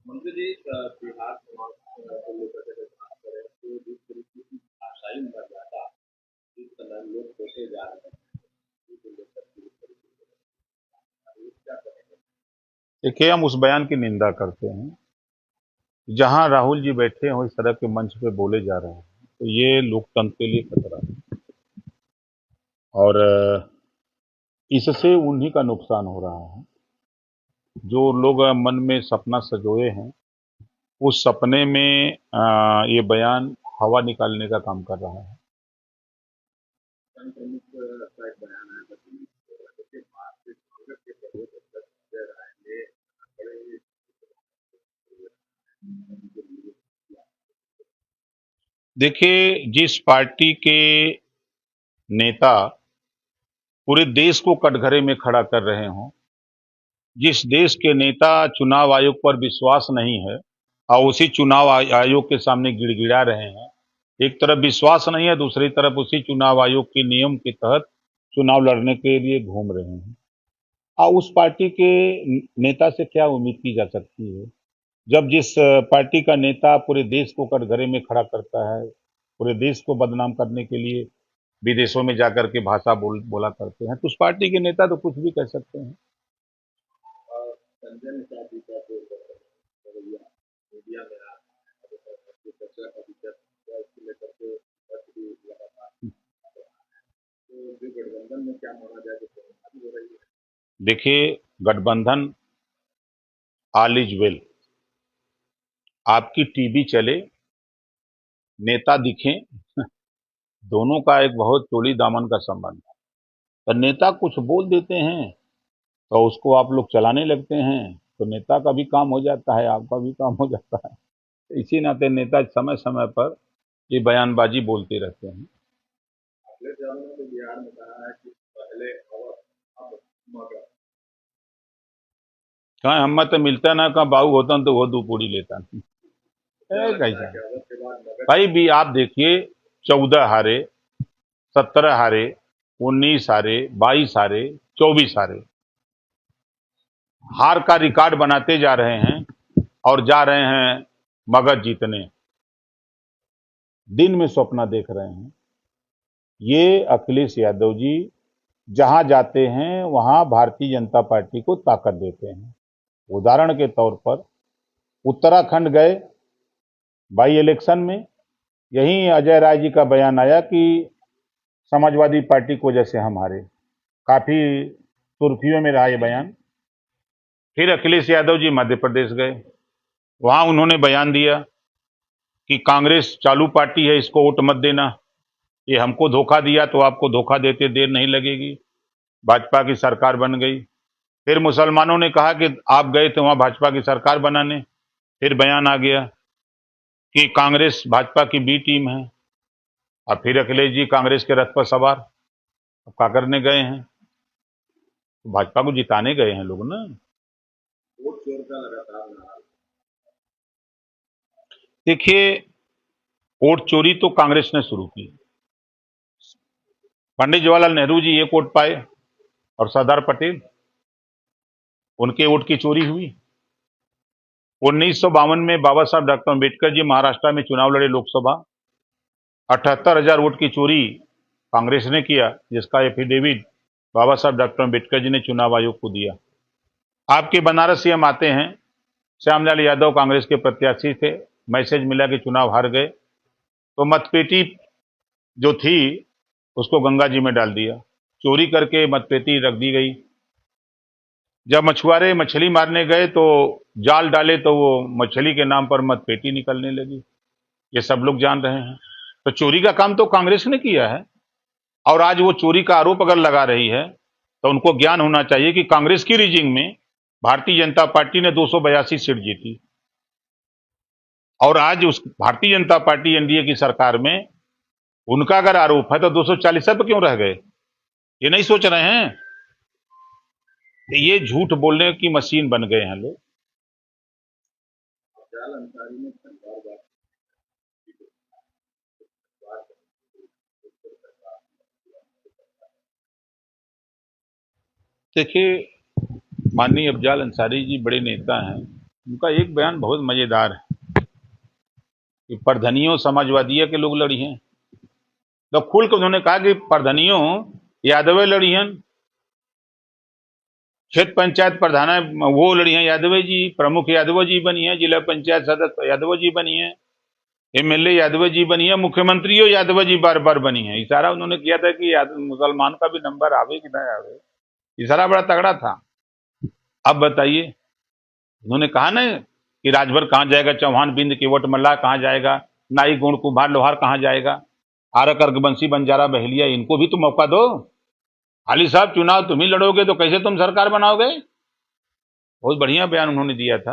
मंत्री जी, बिहार चुनाव को लेकर के अगर बात करें तो जिस तरीके की भाषाई मर्यादा जिस तरह लोग होते जा रहे हैं उसको लेकर के इस तरीके से क्या करेंगे? देखिए, हम उस बयान की निंदा करते हैं। जहां राहुल जी बैठे हो इस तरह के मंच पे बोले जा रहे हैं तो ये लोकतंत्र के लिए खतरा है। और इससे उन्हीं का नुकसान हो रहा है। जो लोग मन में सपना सजोए हैं उस सपने में ये बयान हवा निकालने का काम कर रहा है। संघ प्रमुख का एक बयान आया था कि देखिए भारतीय कांग्रेस के प्रदेश अध्यक्ष संजय राय ने बड़े देखिए, जिस पार्टी के नेता पूरे देश को कटघरे में खड़ा कर रहे हों, जिस देश के नेता चुनाव आयोग पर विश्वास नहीं है और उसी चुनाव आयोग के सामने गिड़गिड़ा रहे हैं। एक तरफ विश्वास नहीं है, दूसरी तरफ उसी चुनाव आयोग के नियम के तहत चुनाव लड़ने के लिए घूम रहे हैं। उस पार्टी के नेता से क्या उम्मीद की जा सकती है जब जिस पार्टी का नेता पूरे देश को कटघरे में खड़ा करता है, पूरे देश को बदनाम करने के लिए विदेशों में जाकर के भाषा बोला करते हैं, तो उस पार्टी के नेता तो कुछ भी कह सकते हैं। संजय ने क्या जीता तो रवैया मीडिया में आ चर्चा का विषय था इसको लेकर के बस भी लगातार तो जो गठबंधन में क्या माना जाए तो भी हो रही है। देखिए, गठबंधन ऑल इज वेल। आपकी टीवी चले, नेता दिखें, दोनों का एक बहुत चोली दामन का संबंध है। तो नेता कुछ बोल देते हैं तो उसको आप लोग चलाने लगते हैं, तो नेता का भी काम हो जाता है, आपका भी काम हो जाता है। इसी नाते नेता समय समय पर ये बयानबाजी बोलते रहते हैं। अखिलेश यादव ने तो बिहार में कहा है कि पहले अवध अब मगध। कहाँ हिम्मत मिलता ना, कहाँ बाबू होता तो वो दो पूड़ी लेता। क्या लगता है कैसा कि अवध के बाद मगध भाई भी आप देखिए, 14 हारे, 17 हारे, 19 हारे, 22 हारे, 24 हारे, हार का रिकॉर्ड बनाते जा रहे हैं और जा रहे हैं मगध जीतने। दिन में सपना देख रहे हैं। ये अखिलेश यादव जी जहां जाते हैं वहां भारतीय जनता पार्टी को ताकत देते हैं। उदाहरण के तौर पर उत्तराखंड गए बाई इलेक्शन में, यही अजय राय जी का बयान आया कि समाजवादी पार्टी की वजह से हम हारे। काफी सुर्खियों में रहा ये बयान। फिर अखिलेश यादव जी मध्य प्रदेश गए, वहां उन्होंने बयान दिया कि कांग्रेस चालू पार्टी है, इसको वोट मत देना, ये हमको धोखा दिया तो आपको धोखा देते देर नहीं लगेगी। भाजपा की सरकार बन गई। फिर मुसलमानों ने कहा कि आप गए थे वहां भाजपा की सरकार बनाने, फिर बयान आ गया कि कांग्रेस भाजपा की बी टीम है। अब फिर अखिलेश जी कांग्रेस के रथ पर सवार, अब क्या करने गए हैं? तो भाजपा को जिताने गए हैं लोग ना। वोट चोर का लगातार नारा। देखिए, वोट चोरी तो कांग्रेस ने शुरू की। पंडित जवाहरलाल नेहरू जी एक वोट पाए और सरदार पटेल, उनके वोट की चोरी हुई। 1952 में बाबा साहब डॉक्टर अम्बेडकर जी महाराष्ट्र में चुनाव लड़े लोकसभा, 78,000 वोट की चोरी कांग्रेस ने किया, जिसका एफिडेविट बाबा साहब डॉक्टर अम्बेडकर जी ने चुनाव आयोग को दिया। आपके बनारस से हम आते हैं, श्यामलाल यादव कांग्रेस के प्रत्याशी थे, मैसेज मिला कि चुनाव हार गए, तो मतपेटी जो थी उसको गंगा जी में डाल दिया, चोरी करके मतपेटी रख दी गई। जब मछुआरे मछली मारने गए तो जाल डाले तो वो मछली के नाम पर मतपेटी निकलने लगी। ये सब लोग जान रहे हैं। तो चोरी का काम तो कांग्रेस ने किया है, और आज वो चोरी का आरोप अगर लगा रही है तो उनको ज्ञान होना चाहिए कि कांग्रेस की रीजिंग में भारतीय जनता पार्टी ने 282 सीट जीती, और आज उस भारतीय जनता पार्टी एनडीए की सरकार में उनका अगर आरोप है तो 240 पर क्यों रह गए? ये नहीं सोच रहे हैं? ये झूठ बोलने की मशीन बन गए हैं लोग। अफजाल अंसारी ने धनबाद बात की तो बात देखिए, माननीय अफजाल अंसारी जी बड़े नेता हैं, उनका एक बयान बहुत मजेदार है कि प्रधनियों समाजवादियों के लोग लड़ी हैं। तो खुल के उन्होंने कहा कि प्रधनियों यादव लड़ी हैं, क्षेत्र पंचायत प्रधान वो लड़ी हैं यादव जी, प्रमुख यादव जी बनी है, जिला पंचायत सदस्य यादव जी बनी है, एमएलए यादव जी बनी है, मुख्यमंत्रियों यादव जी बार बार बनी है। इशारा उन्होंने किया था कि मुसलमान का भी नंबर आवे कि ना आवे। इशारा बड़ा तगड़ा था। अब बताइए, उन्होंने कहा ना कि राजभर कहां जाएगा, चौहान बिंद केवट मल्लाह कहां जाएगा, नाई गुण कुम्हार लोहार कहां जाएगा, आरक अर्गबंसी बंजारा बहेलिया, इनको भी तो मौका दो। अली साहब, चुनाव तुम ही लड़ोगे तो कैसे तुम सरकार बनाओगे? बहुत बढ़िया बयान उन्होंने दिया था।